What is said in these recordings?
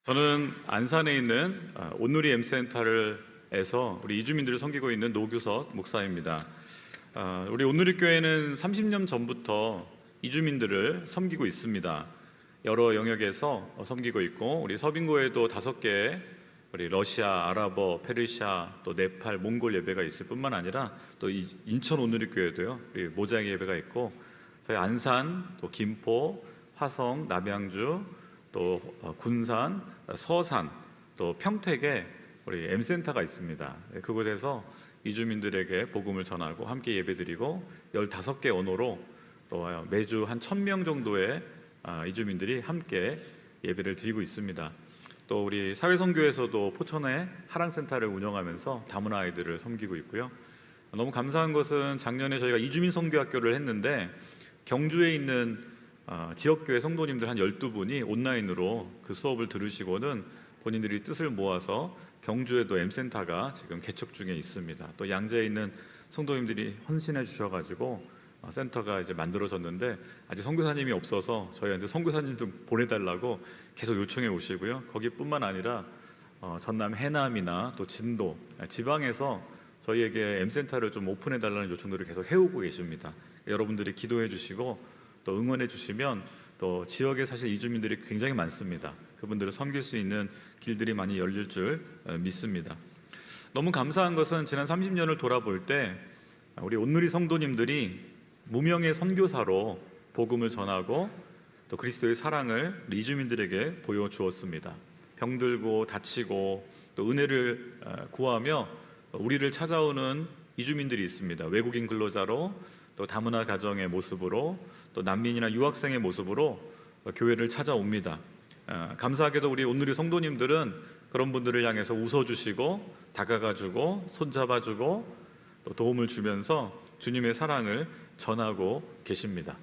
저는 안산에 있는 온누리 M센터에서 우리 이주민들을 섬기고 있는 노규석 목사입니다. 우리 온누리 교회는 30년 전부터 이주민들을 섬기고 있습니다. 여러 영역에서 섬기고 있고, 우리 서빙고에도 5개의 우리 러시아, 아랍어, 페르시아, 또 네팔, 몽골 예배가 있을 뿐만 아니라 또 인천 온누리 교회도요, 우리 모자이크 예배가 있고, 저희 안산, 또 김포, 화성, 남양주, 또 군산, 서산, 또 평택에 우리 M센터가 있습니다. 그곳에서 이주민들에게 복음을 전하고 함께 예배드리고 15개 언어로 또 매주 한 1000명 정도의 이주민들이 함께 예배를 드리고 있습니다. 또 우리 사회선교에서도 포천에 하랑센터를 운영하면서 다문화 아이들을 섬기고 있고요. 너무 감사한 것은 작년에 저희가 이주민 선교학교를 했는데 경주에 있는 지역교회 성도님들 한 12분이 온라인으로 그 수업을 들으시고는 본인들이 뜻을 모아서 경주에도 M센터가 지금 개척 중에 있습니다. 또 양재에 있는 성도님들이 헌신해 주셔가지고 센터가 이제 만들어졌는데 아직 선교사님이 없어서 저희한테 선교사님 좀 보내달라고 계속 요청해 오시고요. 거기뿐만 아니라 전남 해남이나 또 진도 지방에서 저희에게 M센터를 좀 오픈해 달라는 요청들을 계속 해오고 계십니다. 여러분들이 기도해 주시고 또 응원해 주시면 또 지역에 사실 이주민들이 굉장히 많습니다. 그분들을 섬길 수 있는 길들이 많이 열릴 줄 믿습니다. 너무 감사한 것은 지난 30년을 돌아볼 때 우리 온누리 성도님들이 무명의 선교사로 복음을 전하고 또 그리스도의 사랑을 우리 이주민들에게 보여주었습니다. 병들고 다치고 또 은혜를 구하며 우리를 찾아오는 이주민들이 있습니다. 외국인 근로자로 또 다문화 가정의 모습으로 또 난민이나 유학생의 모습으로 교회를 찾아옵니다. 감사하게도 우리 온누리 성도님들은 그런 분들을 향해서 웃어주시고 다가가주고 손잡아주고 또 도움을 주면서 주님의 사랑을 전하고 계십니다.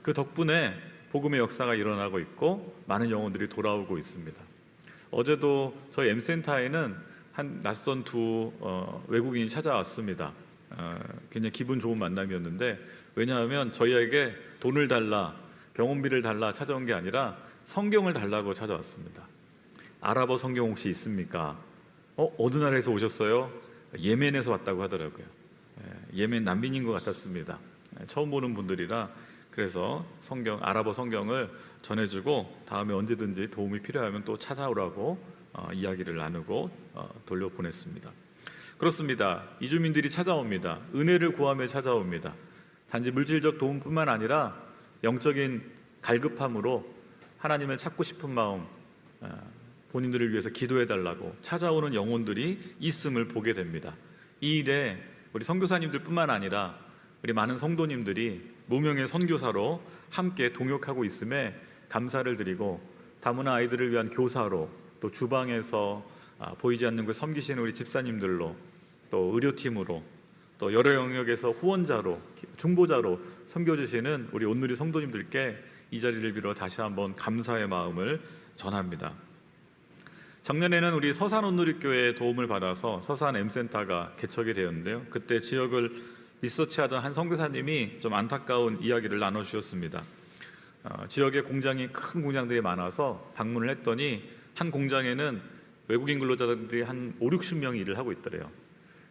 그 덕분에 복음의 역사가 일어나고 있고 많은 영혼들이 돌아오고 있습니다. 어제도 저희 M센터에는 한 낯선 두 외국인이 찾아왔습니다. 굉장히 기분 좋은 만남이었는데, 왜냐하면 저희에게 돈을 달라, 병원비를 달라 찾아온 게 아니라 성경을 달라고 찾아왔습니다. 아랍어 성경 혹시 있습니까? 어느 나라에서 오셨어요? 예멘에서 왔다고 하더라고요. 예멘 난민인 것 같았습니다. 처음 보는 분들이라 그래서 아랍어 성경을 전해주고 다음에 언제든지 도움이 필요하면 또 찾아오라고 이야기를 나누고 돌려보냈습니다. 그렇습니다. 이주민들이 찾아옵니다. 은혜를 구하며 찾아옵니다. 단지 물질적 도움뿐만 아니라 영적인 갈급함으로 하나님을 찾고 싶은 마음, 본인들을 위해서 기도해달라고 찾아오는 영혼들이 있음을 보게 됩니다. 이 일에 우리 선교사님들뿐만 아니라 우리 많은 성도님들이 무명의 선교사로 함께 동역하고 있음에 감사를 드리고, 다문화 아이들을 위한 교사로, 또 주방에서 보이지 않는 걸 섬기시는 우리 집사님들로, 또 의료팀으로, 또 여러 영역에서 후원자로, 중보자로 섬겨주시는 우리 온누리 성도님들께 이 자리를 빌어 다시 한번 감사의 마음을 전합니다. 작년에는 우리 서산 온누리교회의 도움을 받아서 서산 M센터가 개척이 되었는데요. 그때 지역을 리서치하던 한 선교사님이 좀 안타까운 이야기를 나눠주셨습니다. 지역에 큰 공장들이 많아서 방문을 했더니 한 공장에는 외국인 근로자들이 한 50-60명이 일을 하고 있더래요.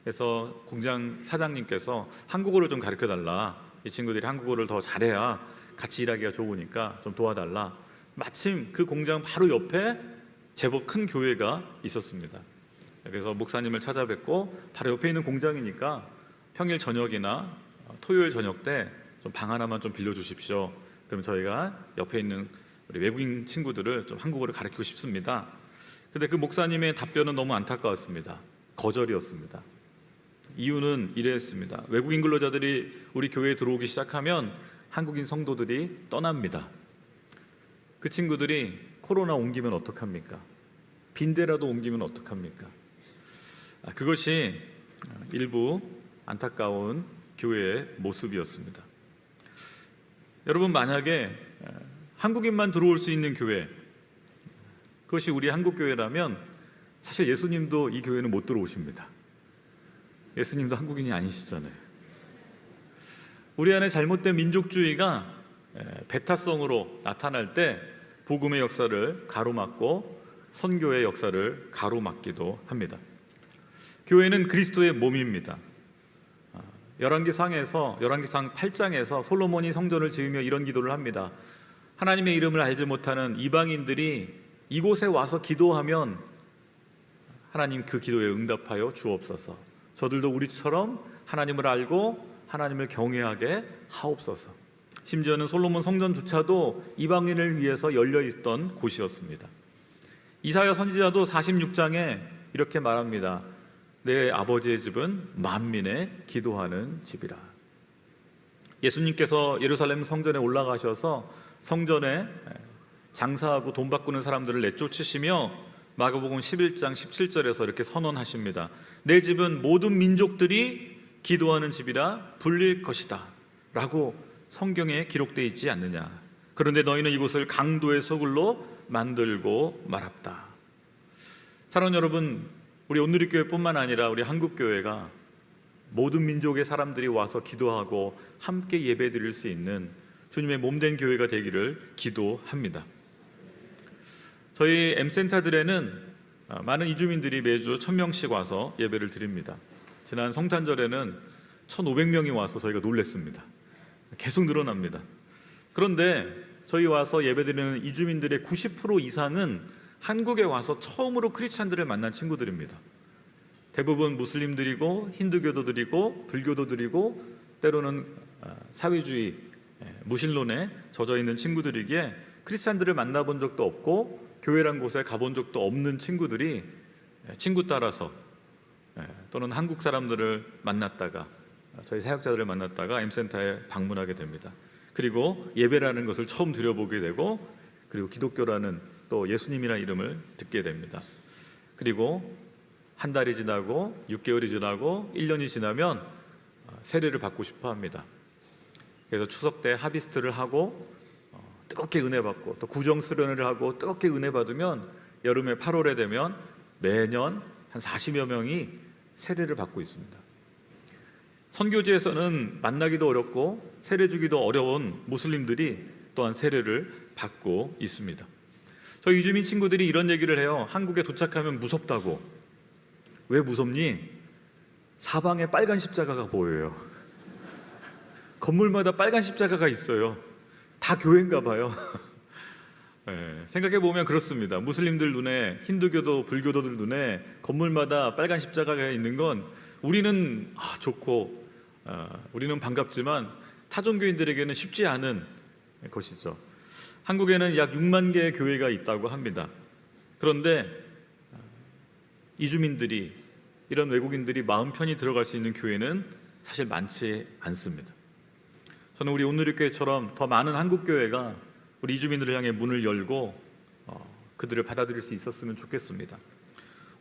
그래서 공장 사장님께서 한국어를 좀 가르쳐달라, 이 친구들이 한국어를 더 잘해야 같이 일하기가 좋으니까 좀 도와달라. 마침 그 공장 바로 옆에 제법 큰 교회가 있었습니다. 그래서 목사님을 찾아뵙고 바로 옆에 있는 공장이니까 평일 저녁이나 토요일 저녁 때 좀 방 하나만 좀 빌려주십시오. 그럼 저희가 옆에 있는 우리 외국인 친구들을 좀 한국어를 가르치고 싶습니다. 근데 그 목사님의 답변은 너무 안타까웠습니다. 거절이었습니다. 이유는 이랬습니다. 외국인 근로자들이 우리 교회에 들어오기 시작하면 한국인 성도들이 떠납니다. 그 친구들이 코로나 옮기면 어떡합니까? 빈대라도 옮기면 어떡합니까? 그것이 일부 안타까운 교회의 모습이었습니다. 여러분, 만약에 한국인만 들어올 수 있는 교회, 그것이 우리 한국교회라면 사실 예수님도 이 교회는 못 들어오십니다. 예수님도 한국인이 아니시잖아요. 우리 안에 잘못된 민족주의가 배타성으로 나타날 때 복음의 역사를 가로막고 선교의 역사를 가로막기도 합니다. 교회는 그리스도의 몸입니다. 열왕기상 8장에서 솔로몬이 성전을 지으며 이런 기도를 합니다. 하나님의 이름을 알지 못하는 이방인들이 이곳에 와서 기도하면 하나님 그 기도에 응답하여 주옵소서. 저들도 우리처럼 하나님을 알고 하나님을 경외하게 하옵소서. 심지어는 솔로몬 성전조차도 이방인을 위해서 열려있던 곳이었습니다. 이사야 선지자도 46장에 이렇게 말합니다. 내 아버지의 집은 만민의 기도하는 집이라. 예수님께서 예루살렘 성전에 올라가셔서 성전에 장사하고 돈 바꾸는 사람들을 내쫓으시며 마가복음 11장 17절에서 이렇게 선언하십니다. 내 집은 모든 민족들이 기도하는 집이라 불릴 것이다 라고 성경에 기록되어 있지 않느냐. 그런데 너희는 이곳을 강도의 소굴로 만들고 말았다. 사랑하는 여러분, 우리 온누리교회뿐만 아니라 우리 한국교회가 모든 민족의 사람들이 와서 기도하고 함께 예배드릴 수 있는 주님의 몸된 교회가 되기를 기도합니다. 저희 M센터들에는 많은 이주민들이 매주 1000명씩 와서 예배를 드립니다. 지난 성탄절에는 1500명이 와서 저희가 놀랐습니다. 계속 늘어납니다. 그런데 저희 와서 예배드리는 이주민들의 90% 이상은 한국에 와서 처음으로 크리스찬들을 만난 친구들입니다. 대부분 무슬림들이고 힌두교도들이고 불교도들이고 때로는 사회주의 무신론에 젖어 있는 친구들이기에 크리스찬들을 만나본 적도 없고 교회란 곳에 가본 적도 없는 친구들이 친구 따라서 또는 한국 사람들을 만났다가 저희 사역자들을 만났다가 M센터에 방문하게 됩니다. 그리고 예배라는 것을 처음 들여보게 되고 그리고 기독교라는 또 예수님이라는 이름을 듣게 됩니다. 그리고 한 달이 지나고 6개월이 지나고 1년이 지나면 세례를 받고 싶어 합니다. 그래서 추석 때 하비스트를 하고 뜨겁게 은혜 받고 또 구정 수련회를 하고 뜨겁게 은혜 받으면 여름에 8월에 되면 매년 한 40여 명이 세례를 받고 있습니다. 선교지에서는 만나기도 어렵고 세례 주기도 어려운 무슬림들이 또한 세례를 받고 있습니다. 저희 이주민 친구들이 이런 얘기를 해요. 한국에 도착하면 무섭다고. 왜 무섭니? 사방에 빨간 십자가가 보여요. 건물마다 빨간 십자가가 있어요. 다 교회인가 봐요. 생각해 보면 그렇습니다. 무슬림들 눈에, 힌두교도 불교도들 눈에 건물마다 빨간 십자가가 있는 건 우리는 좋고 우리는 반갑지만 타종교인들에게는 쉽지 않은 것이죠. 한국에는 약 6만 개의 교회가 있다고 합니다. 그런데 이주민들이, 이런 외국인들이 마음 편히 들어갈 수 있는 교회는 사실 많지 않습니다. 저는 우리 온누리교회처럼 더 많은 한국교회가 우리 이주민들을 향해 문을 열고 그들을 받아들일 수 있었으면 좋겠습니다.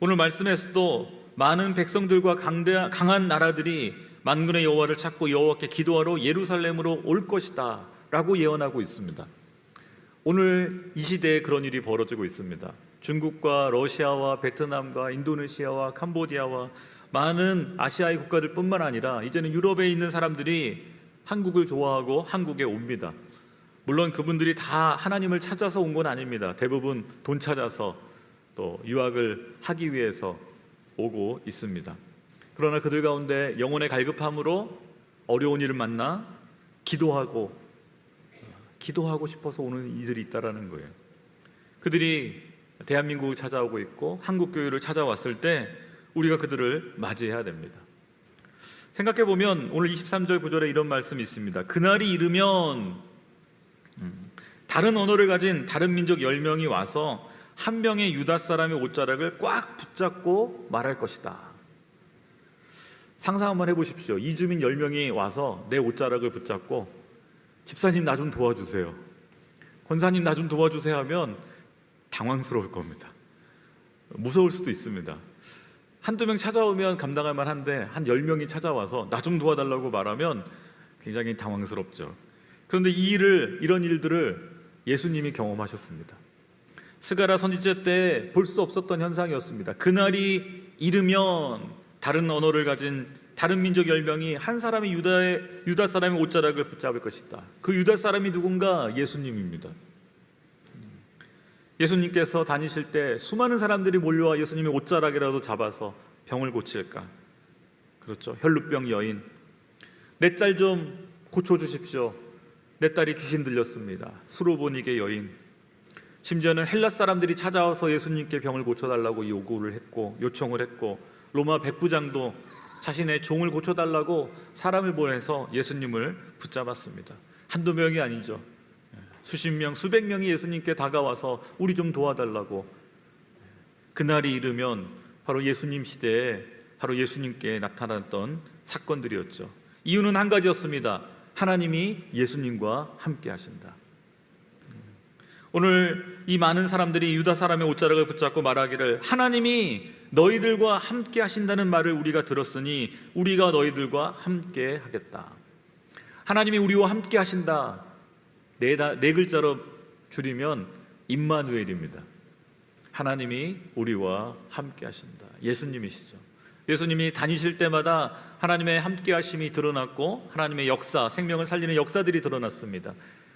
오늘 말씀에서도 많은 백성들과 강한 나라들이 만군의 여호와를 찾고 여호와께 기도하러 예루살렘으로 올 것이다 라고 예언하고 있습니다. 오늘 이 시대에 그런 일이 벌어지고 있습니다. 중국과 러시아와 베트남과 인도네시아와 캄보디아와 많은 아시아의 국가들 뿐만 아니라 이제는 유럽에 있는 사람들이 한국을 좋아하고 한국에 옵니다. 물론 그분들이 다 하나님을 찾아서 온 건 아닙니다. 대부분 돈 찾아서 또 유학을 하기 위해서 오고 있습니다. 그러나 그들 가운데 영혼의 갈급함으로 어려운 일을 만나 기도하고 싶어서 오는 이들이 있다라는 거예요. 그들이 대한민국을 찾아오고 있고 한국 교회를 찾아왔을 때 우리가 그들을 맞이해야 됩니다. 생각해 보면 오늘 23절 9절에 이런 말씀이 있습니다. 그날이 이르면 다른 언어를 가진 다른 민족 10명이 와서 한 명의 유다 사람의 옷자락을 꽉 붙잡고 말할 것이다. 상상 한번 해보십시오. 이주민 10명이 와서 내 옷자락을 붙잡고 집사님 나 좀 도와주세요, 권사님 나 좀 도와주세요 하면 당황스러울 겁니다. 무서울 수도 있습니다. 한두 명 찾아오면 감당할 만한데 한 10명이 찾아와서 나 좀 도와달라고 말하면 굉장히 당황스럽죠. 그런데 이런 일들을 예수님이 경험하셨습니다. 스가랴 선지자 때 볼 수 없었던 현상이었습니다. 그날이 이르면 다른 언어를 가진 다른 민족 10명이 한 사람이 유다 사람의 옷자락을 붙잡을 것이다. 그 유다 사람이 누군가? 예수님입니다. 예수님께서 다니실 때 수많은 사람들이 몰려와 예수님의 옷자락이라도 잡아서 병을 고칠까? 그렇죠. 혈루병 여인, 내 딸 좀 고쳐주십시오. 내 딸이 귀신 들렸습니다. 수로보니게 여인, 심지어는 헬라 사람들이 찾아와서 예수님께 병을 고쳐달라고 요구를 했고 요청을 했고, 로마 백부장도 자신의 종을 고쳐달라고 사람을 보내서 예수님을 붙잡았습니다. 한두 명이 아니죠. 수십 명, 수백 명이 예수님께 다가와서 우리 좀 도와달라고. 그날이 이르면 바로 예수님 시대에 바로 예수님께 나타났던 사건들이었죠. 이유는 한 가지였습니다. 하나님이 예수님과 함께 하신다. 오늘 이 많은 사람들이 유다 사람의 옷자락을 붙잡고 말하기를, 하나님이 너희들과 함께 하신다는 말을 우리가 들었으니 우리가 너희들과 함께 하겠다. 하나님이 우리와 함께 하신다, 네 글자로 줄이면 임마누엘입니다. 하나님이 우리와 함께 하신다. 예수님이시죠. 예수님이 다니실 때마다 하나님의 함께 하심이 드러났고 하나님의 역사, 생명을 살리는 역사들이 드러났습니다.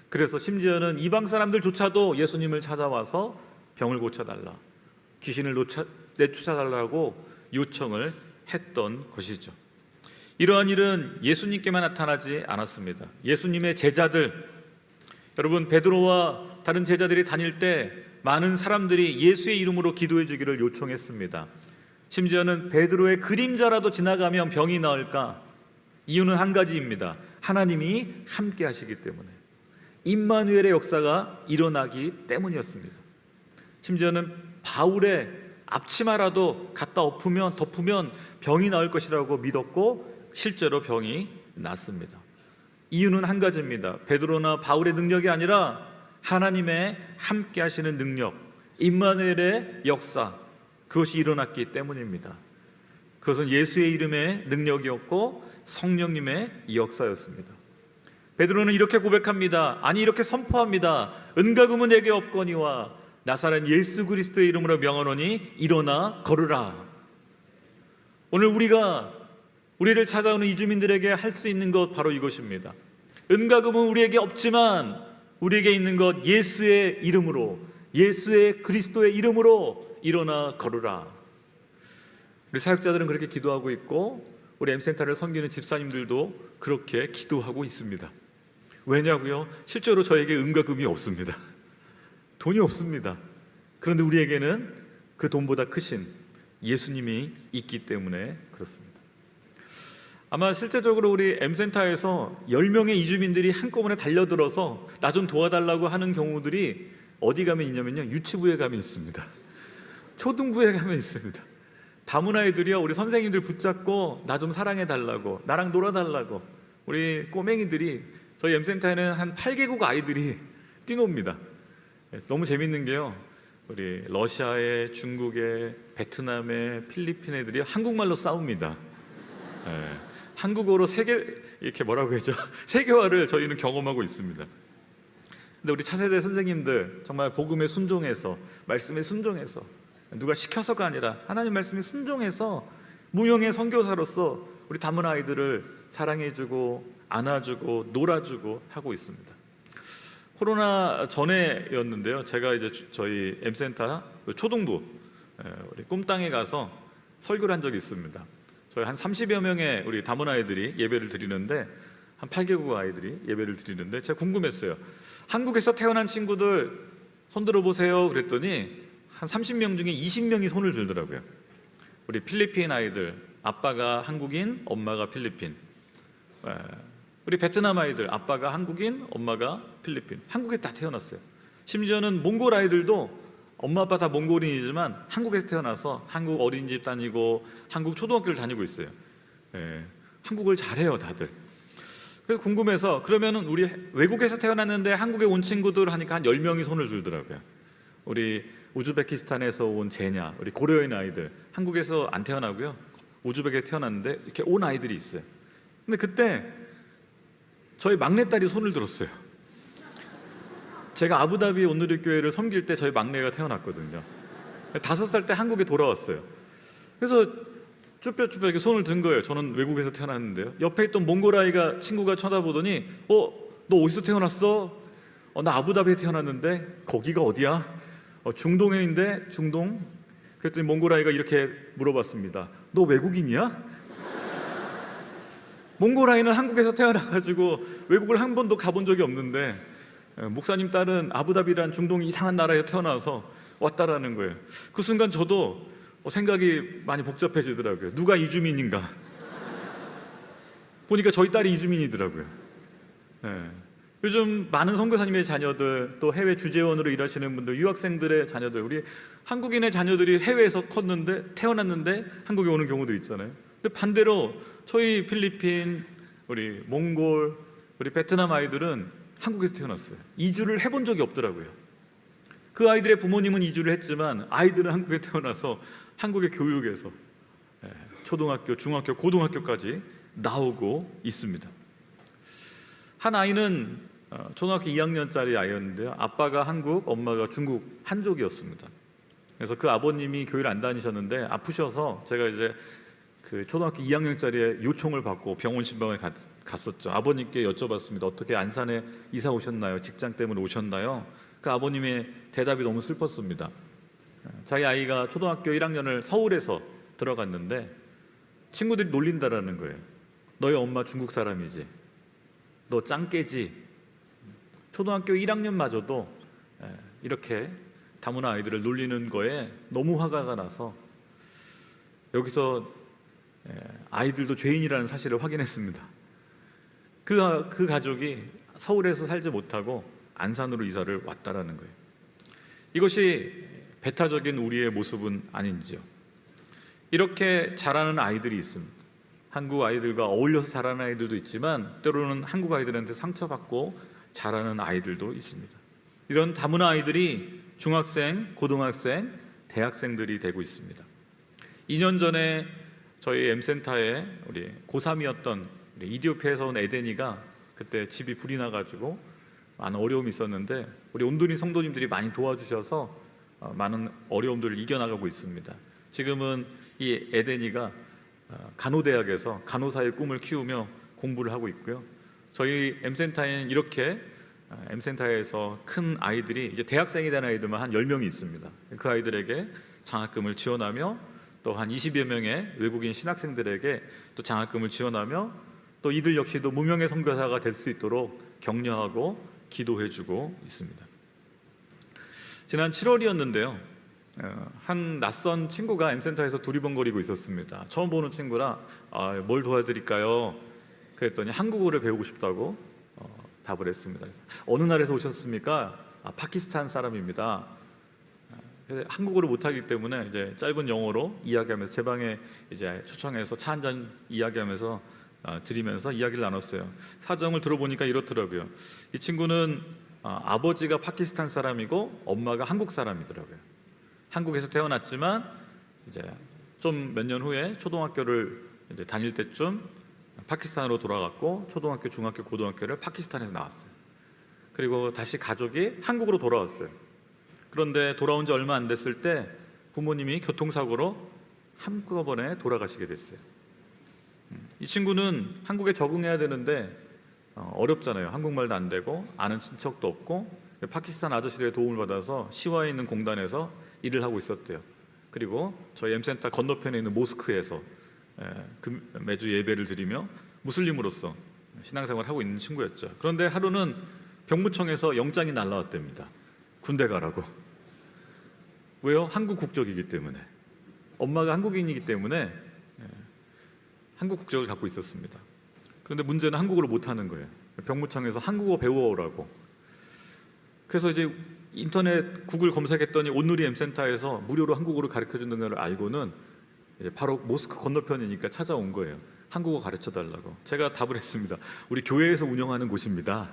그래서 심지어는 이방 사람들조차도 예수님을 찾아와서 병을 고쳐달라, 귀신을 내쫓아달라고 요청을 했던 것이죠. 이러한 일은 예수님께만 나타나지 않았습니다. 예수님의 제자들, 여러분, 베드로와 다른 제자들이 다닐 때 많은 사람들이 예수의 이름으로 기도해 주기를 요청했습니다. 심지어는 베드로의 그림자라도 지나가면 병이 나을까? 이유는 한 가지입니다. 하나님이 함께 하시기 때문에, 임마누엘의 역사가 일어나기 때문이었습니다. 심지어는 바울의 앞치마라도 갖다 덮으면 병이 나을 것이라고 믿었고 실제로 병이 났습니다. 이유는 한 가지입니다. 베드로나 바울의 능력이 아니라 하나님의 함께 하시는 능력, 임마누엘의 역사, 그것이 일어났기 때문입니다. 그것은 예수의 이름의 능력이었고 성령님의 역사였습니다. 베드로는 이렇게 고백합니다. 아니, 이렇게 선포합니다. 은과금은 내게 없거니와 나사렛 예수 그리스도의 이름으로 명하노니 일어나 걸으라. 오늘 우리를 찾아오는 이주민들에게 할 수 있는 것 바로 이것입니다. 은과금은 우리에게 없지만 우리에게 있는 것, 예수의 이름으로, 예수의 그리스도의 이름으로 일어나 걸으라. 우리 사역자들은 그렇게 기도하고 있고 우리 M센터를 섬기는 집사님들도 그렇게 기도하고 있습니다. 왜냐고요? 실제로 저에게 은과금이 없습니다. 돈이 없습니다. 그런데 우리에게는 그 돈보다 크신 예수님이 있기 때문에 그렇습니다. 아마 실제적으로 우리 M센터에서 10명의 이주민들이 한꺼번에 달려들어서 나 좀 도와달라고 하는 경우들이 어디 가면 있냐면요, 유치부에 가면 있습니다. 초등부에 가면 있습니다. 다문아이들이요, 우리 선생님들 붙잡고 나 좀 사랑해달라고, 나랑 놀아달라고, 우리 꼬맹이들이, 저희 M센터에는 한 8개국 아이들이 뛰놉니다. 너무 재밌는 게요, 우리 러시아에, 중국에, 베트남에, 필리핀 애들이 한국말로 싸웁니다. 한국어로 이렇게 뭐라고 했죠? 세계화를 저희는 경험하고 있습니다. 근데 우리 차세대 선생님들 정말 복음에 순종해서, 말씀에 순종해서, 누가 시켜서가 아니라 하나님 말씀에 순종해서 무용의 선교사로서 우리 다문 아이들을 사랑해주고 안아주고 놀아주고 하고 있습니다. 코로나 전에였는데요, 제가 이제 저희 M센터 초등부 우리 꿈땅에 가서 설교를 한 적이 있습니다. 저희 한 30여 명의 우리 다문 아이들이 예배를 드리는데, 한 8개국 아이들이 예배를 드리는데 제가 궁금했어요. 한국에서 태어난 친구들 손 들어보세요 그랬더니 한 30명 중에 20명이 손을 들더라고요. 우리 필리핀 아이들, 아빠가 한국인, 엄마가 필리핀. 우리 베트남 아이들, 아빠가 한국인, 엄마가 필리핀. 한국에 다 태어났어요. 심지어는 몽골 아이들도 엄마 아빠 다 몽골인이지만 한국에서 태어나서 한국 어린이집 다니고 한국 초등학교를 다니고 있어요. 한국을 잘해요 다들. 그래서 궁금해서, 그러면은 우리 외국에서 태어났는데 한국에 온 친구들 하니까 한 10명이 손을 들더라고요. 우리 우즈베키스탄에서 온 제냐, 우리 고려인 아이들, 한국에서 안 태어나고요, 우즈벡에 태어났는데 이렇게 온 아이들이 있어요. 근데 그때 저희 막내딸이 손을 들었어요. 제가 아부다비 온누리교회를 섬길 때 저희 막내가 태어났거든요. 5살 때 한국에 돌아왔어요. 그래서 쭈뼛쭈뼛 이렇게 손을 든 거예요. 저는 외국에서 태어났는데요. 옆에 있던 몽골 아이가, 친구가 쳐다보더니 너 어디서 태어났어? 나 아부다비에 태어났는데 거기가 어디야? 중동인데 중동? 그랬더니 몽골 아이가 이렇게 물어봤습니다. 너 외국인이야? 몽골 아이는 한국에서 태어나가지고 외국을 한 번도 가본 적이 없는데 목사님 딸은 아부다비란 중동 이상한 나라에 태어나서 왔다라는 거예요. 그 순간 저도 생각이 많이 복잡해지더라고요. 누가 이주민인가? 보니까 저희 딸이 이주민이더라고요. 요즘 많은 선교사님의 자녀들, 또 해외 주재원으로 일하시는 분들, 유학생들의 자녀들, 우리 한국인의 자녀들이 해외에서 컸는데 태어났는데 한국에 오는 경우도 있잖아요. 근데 반대로 저희 필리핀, 우리 몽골, 우리 베트남 아이들은 한국에서 태어났어요. 이주를 해본 적이 없더라고요. 그 아이들의 부모님은 이주를 했지만 아이들은 한국에 태어나서 한국의 교육에서 초등학교, 중학교, 고등학교까지 나오고 있습니다. 한 아이는 초등학교 2학년짜리 아이였는데요. 아빠가 한국, 엄마가 중국 한족이었습니다. 그래서 그 아버님이 교회를 안 다니셨는데 아프셔서 제가 이제 그 초등학교 2학년짜리의 요청을 받고 병원 신방을 갔었죠. 아버님께 여쭤봤습니다. 어떻게 안산에 이사 오셨나요? 직장 때문에 오셨나요? 그 아버님의 대답이 너무 슬펐습니다. 자기 아이가 초등학교 1학년을 서울에서 들어갔는데 친구들이 놀린다라는 거예요. 너희 엄마 중국 사람이지? 너 짱깨지? 초등학교 1학년마저도 이렇게 다문화 아이들을 놀리는 거에 너무 화가 나서 여기서 아이들도 죄인이라는 사실을 확인했습니다. 그 가족이 서울에서 살지 못하고 안산으로 이사를 왔다라는 거예요. 이것이 배타적인 우리의 모습은 아닌지요. 이렇게 자라는 아이들이 있습니다. 한국 아이들과 어울려서 자라는 아이들도 있지만 때로는 한국 아이들한테 상처받고 자라는 아이들도 있습니다. 이런 다문화 아이들이 중학생, 고등학생, 대학생들이 되고 있습니다. 2년 전에 저희 M센터에 우리 고3이었던 이디오피아에서 온 에덴이가 그때 집이 불이 나가지고 많은 어려움이 있었는데 우리 온두린 성도님들이 많이 도와주셔서 많은 어려움들을 이겨나가고 있습니다. 지금은 이 에덴이가 간호대학에서 간호사의 꿈을 키우며 공부를 하고 있고요. 저희 M센터에는 이렇게 M센터에서 큰 아이들이 이제 대학생이 된 아이들만 한 10명이 있습니다. 그 아이들에게 장학금을 지원하며 또 한 20여 명의 외국인 신학생들에게 또 장학금을 지원하며 또 이들 역시도 무명의 선교사가 될 수 있도록 격려하고 기도해주고 있습니다. 지난 7월이었는데요. 한 낯선 친구가 M센터에서 두리번거리고 있었습니다. 처음 보는 친구라 뭘 도와드릴까요? 그랬더니 한국어를 배우고 싶다고 답을 했습니다. 어느 나라에서 오셨습니까? 파키스탄 사람입니다. 한국어를 못하기 때문에 이제 짧은 영어로 이야기하면서 제 방에 이제 초청해서 차 한잔 이야기하면서 드리면서 이야기를 나눴어요. 사정을 들어보니까 이렇더라고요. 이 친구는 아버지가 파키스탄 사람이고 엄마가 한국 사람이더라고요. 한국에서 태어났지만 이제 좀 몇 년 후에 초등학교를 이제 다닐 때쯤 파키스탄으로 돌아갔고 초등학교, 중학교, 고등학교를 파키스탄에서 나왔어요. 그리고 다시 가족이 한국으로 돌아왔어요. 그런데 돌아온 지 얼마 안 됐을 때 부모님이 교통사고로 한꺼번에 돌아가시게 됐어요. 이 친구는 한국에 적응해야 되는데 어렵잖아요. 한국말도 안 되고 아는 친척도 없고 파키스탄 아저씨들의 도움을 받아서 시와에 있는 공단에서 일을 하고 있었대요. 그리고 저희 M센터 건너편에 있는 모스크에서 매주 예배를 드리며 무슬림으로서 신앙생활을 하고 있는 친구였죠. 그런데 하루는 병무청에서 영장이 날라왔답니다. 군대 가라고. 왜요? 한국 국적이기 때문에. 엄마가 한국인이기 때문에 한국 국적을 갖고 있었습니다. 그런데 문제는 한국어를 못하는 거예요. 병무청에서 한국어 배워오라고. 그래서 이제 인터넷 구글 검색했더니 온누리 M센터에서 무료로 한국어를 가르쳐주는 걸 알고는 이제 바로 모스크 건너편이니까 찾아온 거예요. 한국어 가르쳐달라고. 제가 답을 했습니다. 우리 교회에서 운영하는 곳입니다.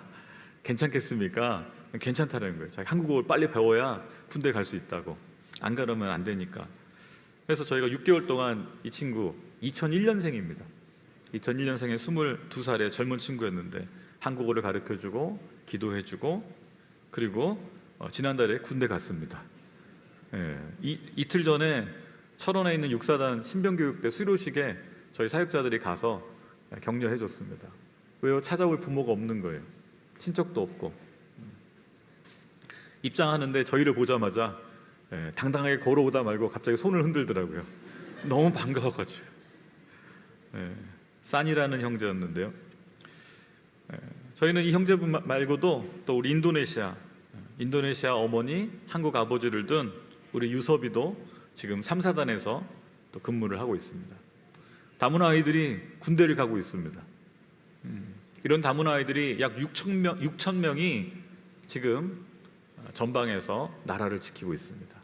괜찮겠습니까? 괜찮다는 거예요. 자기 한국어를 빨리 배워야 군대 갈 수 있다고. 안 가려면 안 되니까. 그래서 저희가 6개월 동안 이 친구 2001년생입니다. 2001년생의 22살의 젊은 친구였는데 한국어를 가르쳐주고 기도해주고 그리고 지난달에 군대 갔습니다. 이틀 전에 철원에 있는 육사단 신병교육대 수료식에 저희 사역자들이 가서 격려해줬습니다. 왜요? 찾아올 부모가 없는 거예요. 친척도 없고. 입장하는데 저희를 보자마자 당당하게 걸어오다 말고 갑자기 손을 흔들더라고요. 너무 반가워가지고. 산이라는 형제였는데요. 저희는 이 형제분 말고도 또 우리 인도네시아 어머니, 한국 아버지를 둔 우리 유섭이도 지금 3사단에서 또 근무를 하고 있습니다. 다문화 아이들이 군대를 가고 있습니다. 이런 다문화 아이들이 약 6천 명이 지금 전방에서 나라를 지키고 있습니다.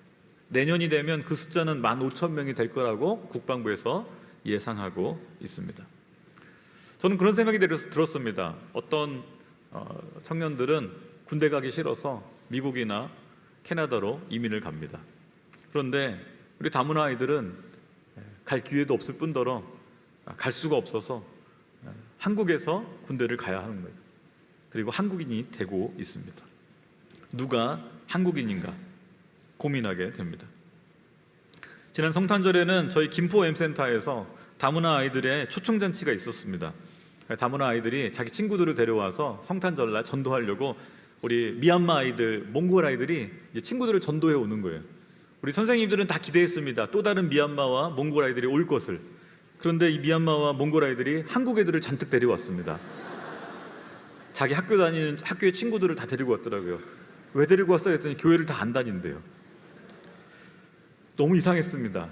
내년이 되면 그 숫자는 15,000명이 될 거라고 국방부에서 예상하고 있습니다. 저는 그런 생각이 들었습니다. 어떤 청년들은 군대 가기 싫어서 미국이나 캐나다로 이민을 갑니다. 그런데 우리 다문화 아이들은 갈 기회도 없을 뿐더러 갈 수가 없어서 한국에서 군대를 가야 하는 거예요. 그리고 한국인이 되고 있습니다. 누가 한국인인가 고민하게 됩니다. 지난 성탄절에는 저희 김포 M센터에서 다문화 아이들의 초청잔치가 있었습니다. 다문화 아이들이 자기 친구들을 데려와서 성탄절날 전도하려고 우리 미얀마 아이들, 몽골 아이들이 이제 친구들을 전도해 오는 거예요. 우리 선생님들은 다 기대했습니다. 또 다른 미얀마와 몽골 아이들이 올 것을. 그런데 이 미얀마와 몽골 아이들이 한국 애들을 잔뜩 데려왔습니다. 자기 학교의 친구들을 다 데리고 왔더라고요. 왜 데리고 왔어요? 했더니 교회를 다 안 다닌대요. 너무 이상했습니다.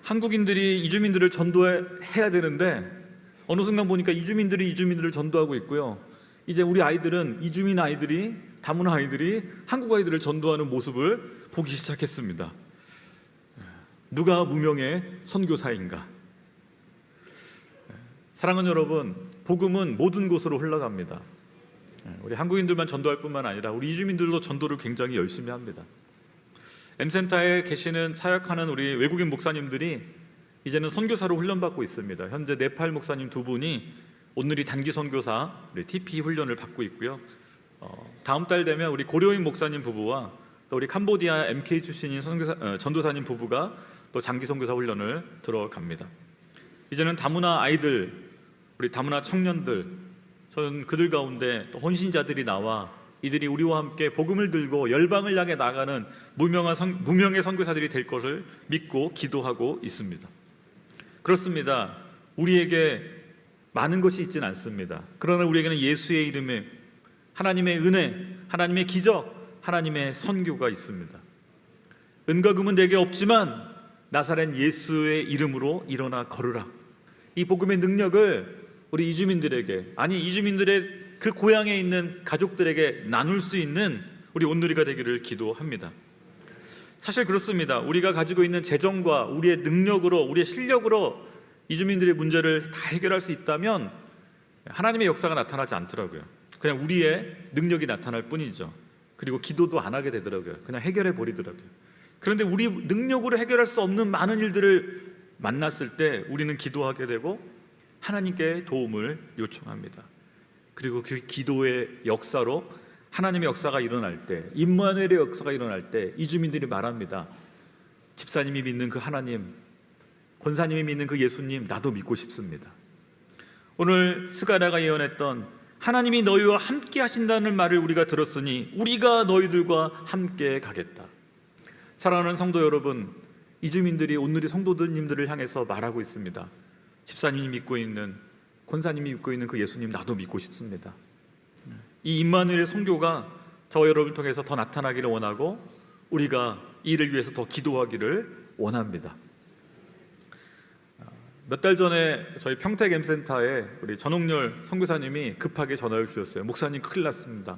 한국인들이 이주민들을 전도해야 되는데 어느 순간 보니까 이주민들을 전도하고 있고요. 이제 우리 아이들은 이주민 아이들이, 다문화 아이들이 한국 아이들을 전도하는 모습을 보기 시작했습니다. 누가 무명의 선교사인가? 사랑하는 여러분, 복음은 모든 곳으로 흘러갑니다. 우리 한국인들만 전도할 뿐만 아니라 우리 이주민들도 전도를 굉장히 열심히 합니다. M센터에 계시는 사역하는 우리 외국인 목사님들이 이제는 선교사로 훈련받고 있습니다. 현재 네팔 목사님 2분이 오늘이 단기 선교사 우리 TP 훈련을 받고 있고요. 다음 달 되면 우리 고려인 목사님 부부와 또 우리 캄보디아 MK 출신인 전도사님 부부가 또 장기 선교사 훈련을 들어갑니다. 이제는 다문화 아이들, 우리 다문화 청년들, 저는 그들 가운데 또 헌신자들이 나와 이들이 우리와 함께 복음을 들고 열방을 향해 나가는 무명의 선교사들이 될 것을 믿고 기도하고 있습니다. 그렇습니다. 우리에게 많은 것이 있지는 않습니다. 그러나 우리에게는 예수의 이름에 하나님의 은혜, 하나님의 기적, 하나님의 선교가 있습니다. 은과 금은 내게 없지만 나사렛 예수의 이름으로 일어나 걸으라. 이 복음의 능력을 우리 이주민들에게, 아니 이주민들의 그 고향에 있는 가족들에게 나눌 수 있는 우리 온누리가 되기를 기도합니다. 사실 그렇습니다. 우리가 가지고 있는 재정과 우리의 능력으로, 우리의 실력으로 이주민들의 문제를 다 해결할 수 있다면 하나님의 역사가 나타나지 않더라고요. 그냥 우리의 능력이 나타날 뿐이죠. 그리고 기도도 안 하게 되더라고요. 그냥 해결해 버리더라고요. 그런데 우리 능력으로 해결할 수 없는 많은 일들을 만났을 때 우리는 기도하게 되고 하나님께 도움을 요청합니다. 그리고 그 기도의 역사로 하나님의 역사가 일어날 때, 임마누엘의 역사가 일어날 때 이주민들이 말합니다. 집사님이 믿는 그 하나님, 권사님이 믿는 그 예수님, 나도 믿고 싶습니다. 오늘 스가랴가 예언했던 하나님이 너희와 함께 하신다는 말을 우리가 들었으니 우리가 너희들과 함께 가겠다. 사랑하는 성도 여러분, 이주민들이 온누리 성도들님들을 향해서 말하고 있습니다. 집사님이 믿고 있는, 권사님이 믿고 있는 그 예수님, 나도 믿고 싶습니다. 이 임마누엘의 선교가 저와 여러분을 통해서 더 나타나기를 원하고 우리가 이를 위해서 더 기도하기를 원합니다. 몇 달 전에 저희 평택 M센터에 우리 전홍렬 선교사님이 급하게 전화를 주셨어요. 목사님 큰일 났습니다.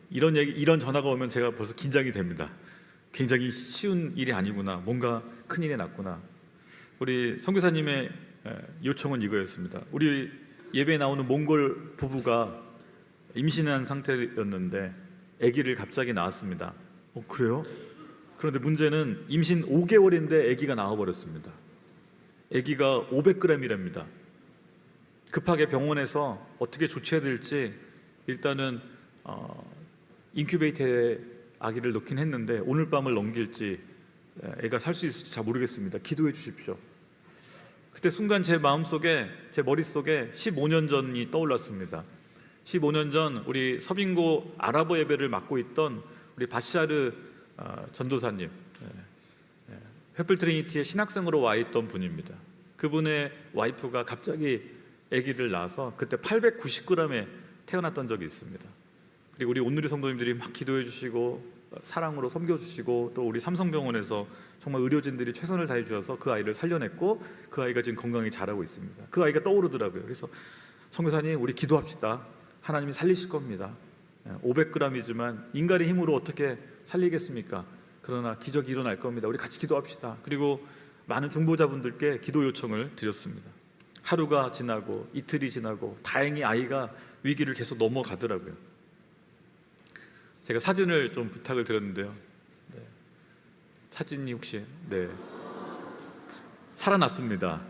이런 전화가 오면 제가 벌써 긴장이 됩니다. 굉장히 쉬운 일이 아니구나, 뭔가 큰일이 났구나. 우리 선교사님의 요청은 이거였습니다. 우리 예배에 나오는 몽골 부부가 임신한 상태였는데 아기를 갑자기 낳았습니다. 그래요? 그런데 문제는 임신 5개월인데 아기가 나와버렸습니다. 아기가 500g이랍니다. 급하게 병원에서 어떻게 조치해야 될지 일단은 인큐베이터에 아기를 넣긴 했는데 오늘 밤을 넘길지 애가 살 수 있을지 잘 모르겠습니다. 기도해 주십시오. 그때 순간 제 마음속에, 제 머릿속에 15년 전이 떠올랐습니다. 15년 전 우리 서빙고 아랍어 예배를 맡고 있던 우리 바샤르 전도사님, 횃불 트리니티의 신학생으로 와 있던 분입니다. 그분의 와이프가 갑자기 아기를 낳아서 그때 890g에 태어났던 적이 있습니다. 그리고 우리 온누리 성도님들이 막 기도해 주시고 사랑으로 섬겨 주시고, 또 우리 삼성병원에서 정말 의료진들이 최선을 다해 주셔서 그 아이를 살려냈고, 그 아이가 지금 건강히 자라고 있습니다. 그 아이가 떠오르더라고요. 그래서 선교사님, 우리 기도합시다. 하나님이 살리실 겁니다. 500g이지만 인간의 힘으로 어떻게 살리겠습니까? 그러나 기적이 일어날 겁니다. 우리 같이 기도합시다. 그리고 많은 중보자분들께 기도 요청을 드렸습니다. 하루가 지나고 이틀이 지나고 다행히 아이가 위기를 계속 넘어가더라고요. 제가 사진을 좀 부탁을 드렸는데요. 네. 사진이 혹시 살아났습니다.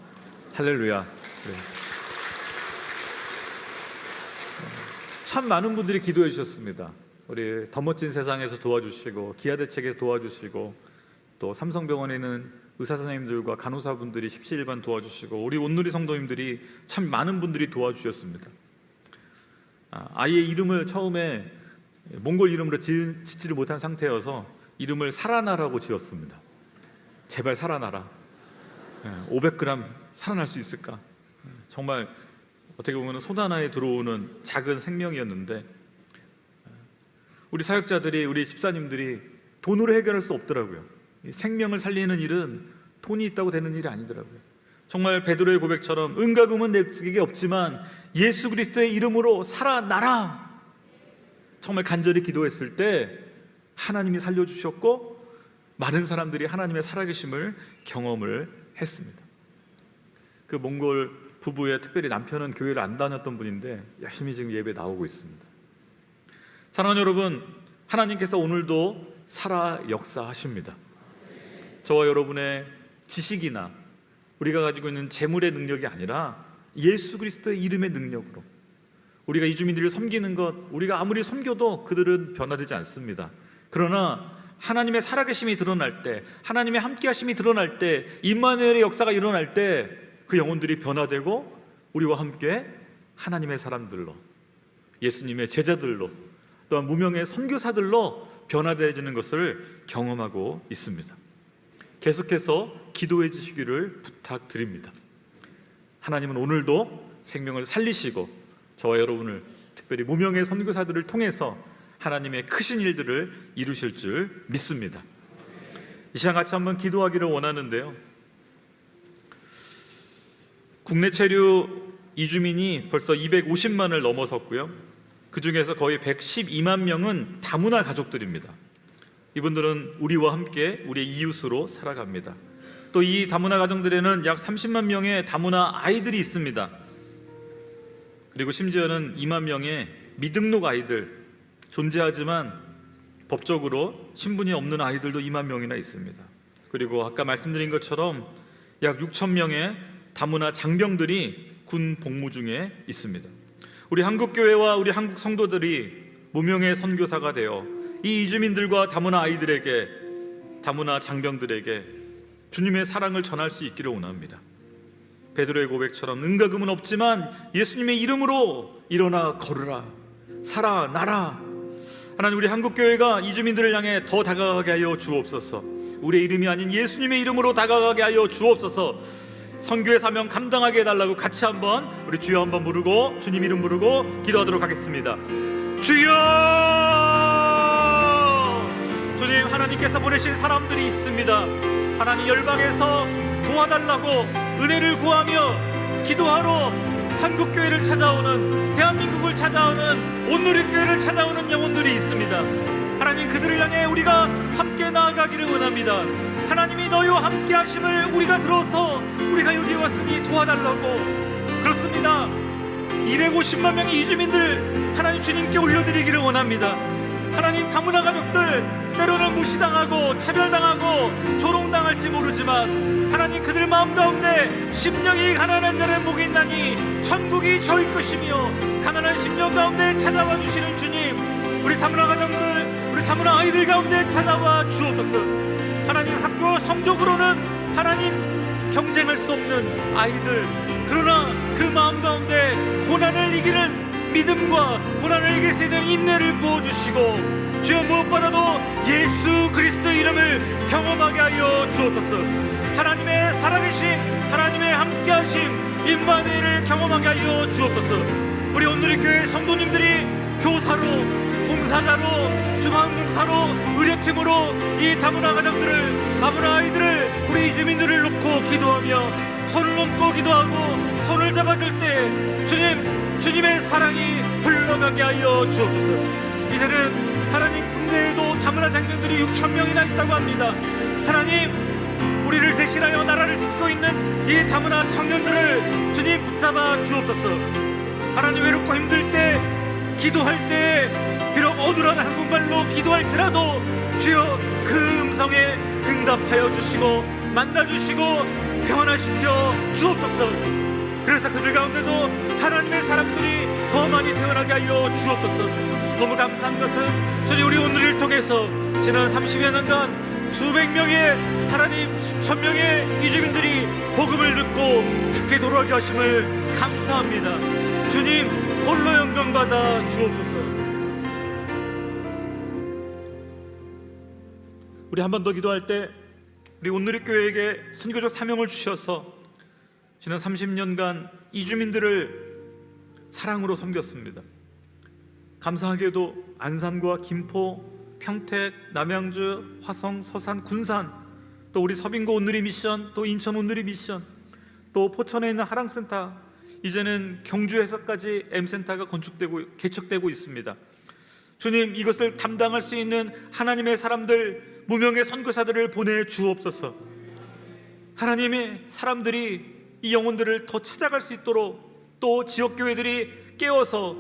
할렐루야. 네. 참 많은 분들이 기도해 주셨습니다. 우리 더 멋진 세상에서 도와주시고, 기아대책에서 도와주시고, 또 삼성병원에 있는 의사 선생님들과 간호사분들이 십시일반 도와주시고, 우리 온누리 성도님들이 참 많은 분들이 도와주셨습니다. 아이의 이름을 처음에 몽골 이름으로 짓지를 못한 상태여서 이름을 살아나라고 지었습니다. 제발 살아나라. 500g 살아날 수 있을까? 정말 어떻게 보면 손 하나에 들어오는 작은 생명이었는데, 우리 사역자들이, 우리 집사님들이 돈으로 해결할 수 없더라고요. 생명을 살리는 일은 돈이 있다고 되는 일이 아니더라고요. 정말 베드로의 고백처럼 은과 금은 내게 없지만 예수 그리스도의 이름으로 살아나라, 정말 간절히 기도했을 때 하나님이 살려주셨고, 많은 사람들이 하나님의 살아계심을 경험을 했습니다. 그 몽골 부부의, 특별히 남편은 교회를 안 다녔던 분인데 열심히 지금 예배 나오고 있습니다. 사랑하는 여러분, 하나님께서 오늘도 살아 역사하십니다. 저와 여러분의 지식이나 우리가 가지고 있는 재물의 능력이 아니라 예수 그리스도의 이름의 능력으로 우리가 이주민들을 섬기는 것, 우리가 아무리 섬겨도 그들은 변화되지 않습니다. 그러나 하나님의 살아계심이 드러날 때, 하나님의 함께하심이 드러날 때, 임마누엘의 역사가 일어날 때 그 영혼들이 변화되고 우리와 함께 하나님의 사람들로, 예수님의 제자들로, 또한 무명의 선교사들로 변화되어지는 것을 경험하고 있습니다. 계속해서 기도해 주시기를 부탁드립니다. 하나님은 오늘도 생명을 살리시고 저와 여러분을, 특별히 무명의 선교사들을 통해서 하나님의 크신 일들을 이루실 줄 믿습니다. 이 시간 같이 한번 기도하기를 원하는데요, 국내 체류 이주민이 벌써 250만을 넘어섰고요, 그 중에서 거의 112만 명은 다문화 가족들입니다. 이분들은 우리와 함께 우리의 이웃으로 살아갑니다. 또 이 다문화 가정들에는 약 30만 명의 다문화 아이들이 있습니다. 그리고 심지어는 2만 명의 미등록 아이들, 존재하지만 법적으로 신분이 없는 아이들도 2만 명이나 있습니다. 그리고 아까 말씀드린 것처럼 약 6천 명의 다문화 장병들이 군 복무 중에 있습니다. 우리 한국교회와 우리 한국 성도들이 무명의 선교사가 되어 이 이주민들과 다문화 아이들에게, 다문화 장병들에게 주님의 사랑을 전할 수 있기를 원합니다. 베드로의 고백처럼 은과 금은 없지만 예수님의 이름으로 일어나 걸으라, 살아나라. 하나님, 우리 한국교회가 이주민들을 향해 더 다가가게 하여 주옵소서. 우리의 이름이 아닌 예수님의 이름으로 다가가게 하여 주옵소서. 선교의 사명 감당하게 해달라고 같이 한번 우리 주여 한번 부르고, 주님 이름 부르고 기도하도록 하겠습니다. 주여! 주님, 하나님께서 보내신 사람들이 있습니다. 하나님, 열방에서 도와달라고 은혜를 구하며 기도하러 한국교회를 찾아오는, 대한민국을 찾아오는, 온누리교회를 찾아오는 영혼들이 있습니다. 하나님, 그들을 향해 우리가 함께 나아가기를 원합니다. 하나님이 너희와 함께 하심을 우리가 들어서 우리가 여기 왔으니 도와달라고. 그렇습니다. 250만 명의 이주민들 하나님 주님께 올려드리기를 원합니다. 하나님, 다문화 가족들 때로는 무시당하고 차별당하고 조롱당할지 모르지만 하나님, 그들 마음 가운데 심령이 가난한 자는 복이 있나니 천국이 저희 것이며, 가난한 심령 가운데 찾아와 주시는 주님, 우리 다문화 가정들, 우리 다문화 아이들 가운데 찾아와 주옵소서. 하나님, 학교 성적으로는 하나님 경쟁할 수 없는 아이들, 그러나 그 마음 가운데 고난을 이기는 믿음과 고난을 이길 수 있는 인내를 부어주시고, 주여 무엇보다도 예수 그리스도의 이름을 경험하게 하여 주옵소서. 하나님의 살아계심, 하나님의 함께하심, 임마누엘을 경험하게 하여 주옵소서. 우리 오늘의 교회 성도님들이 교사로, 봉사자로, 주방봉사로, 의료팀으로 이 다문화 가정들을, 다문화 아이들을, 우리 이주민들을 놓고 기도하며 손을 얹고 기도하고 손을 잡아줄 때 주님의 사랑이 흘러가게 하여 주옵소서. 이제는 하나님 국내에도 다문화 장병들이 6,000명이나 있다고 합니다. 하나님, 우리를 대신하여 나라를 지키고 있는 이 다문화 청년들을 주님 붙잡아 주옵소서. 하나님, 외롭고 힘들 때, 기도할 때 비록 어눌한 한국말로 기도할지라도 주여 그 음성에 응답하여 주시고 만나주시고 변화시켜 주옵소서. 그래서 그들 가운데도 하나님의 사람들이 더 많이 태어나게 하여 주옵소서. 너무 감사한 것은 주님, 우리 오늘을 통해서 지난 30여 년간 수백 명의 하나님, 수천 명의 이주민들이 복음을 듣고 주께 돌아가게 하심을 감사합니다. 주님 홀로 영광 받아 주옵소서. 우리 한 번 더 기도할 때 우리 온누리 교회에게 선교적 사명을 주셔서 지난 30년간 이주민들을 사랑으로 섬겼습니다. 감사하게도 안산과 김포, 평택, 남양주, 화성, 서산, 군산, 또 우리 서빙고 온누리 미션, 또 인천 온누리 미션, 또 포천에 있는 하랑센터, 이제는 경주에서까지 M센터가 개척되고 있습니다. 주님, 이것을 담당할 수 있는 하나님의 사람들, 무명의 선교사들을 보내 주옵소서. 하나님의 사람들이 이 영혼들을 더 찾아갈 수 있도록, 또 지역교회들이 깨어서